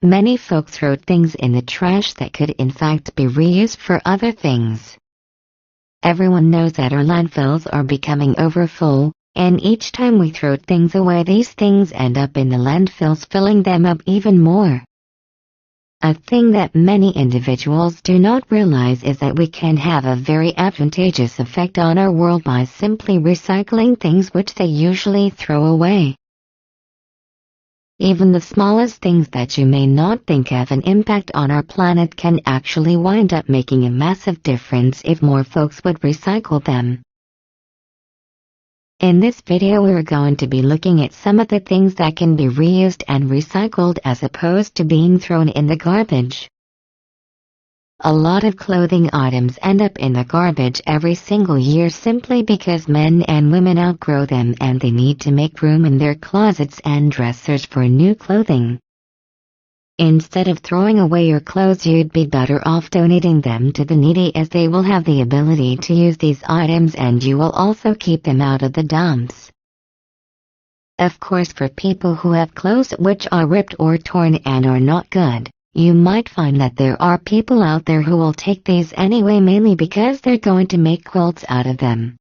Many folks throw things in the trash that could in fact be reused for other things. Everyone knows that our landfills are becoming overfull, and each time we throw things away, these things end up in the landfills, filling them up even more. A thing that many individuals do not realize is that we can have a very advantageous effect on our world by simply recycling things which they usually throw away. Even the smallest things that you may not think have an impact on our planet can actually wind up making a massive difference if more folks would recycle them. In this video we're going to be looking at some of the things that can be reused and recycled as opposed to being thrown in the garbage. A lot of clothing items end up in the garbage every single year simply because men and women outgrow them and they need to make room in their closets and dressers for new clothing. Instead of throwing away your clothes, you'd be better off donating them to the needy, as they will have the ability to use these items and you will also keep them out of the dumps. Of course, for people who have clothes which are ripped or torn and are not good, you might find that there are people out there who will take these anyway, mainly because they're going to make quilts out of them.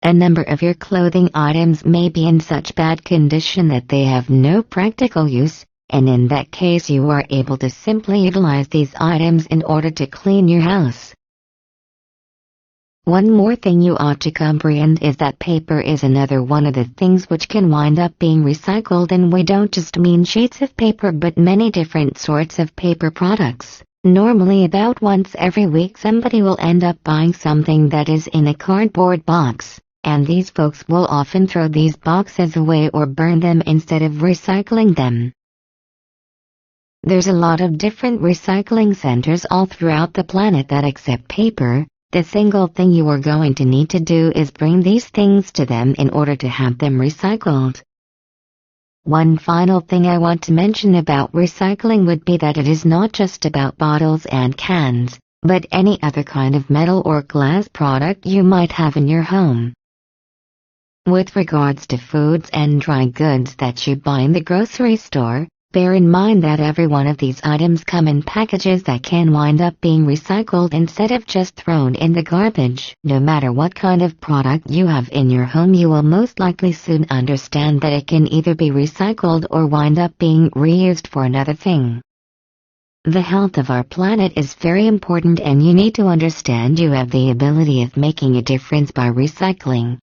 A number of your clothing items may be in such bad condition that they have no practical use, and in that case you are able to simply utilize these items in order to clean your house. One more thing you ought to comprehend is that paper is another one of the things which can wind up being recycled, and we don't just mean sheets of paper but many different sorts of paper products. Normally about once every week somebody will end up buying something that is in a cardboard box, and these folks will often throw these boxes away or burn them instead of recycling them. There's a lot of different recycling centers all throughout the planet that accept paper. The single thing you are going to need to do is bring these things to them in order to have them recycled. One final thing I want to mention about recycling would be that it is not just about bottles and cans, but any other kind of metal or glass product you might have in your home. With regards to foods and dry goods that you buy in the grocery store, bear in mind that every one of these items come in packages that can wind up being recycled instead of just thrown in the garbage. No matter what kind of product you have in your home, you will most likely soon understand that it can either be recycled or wind up being reused for another thing. The health of our planet is very important, and you need to understand you have the ability of making a difference by recycling.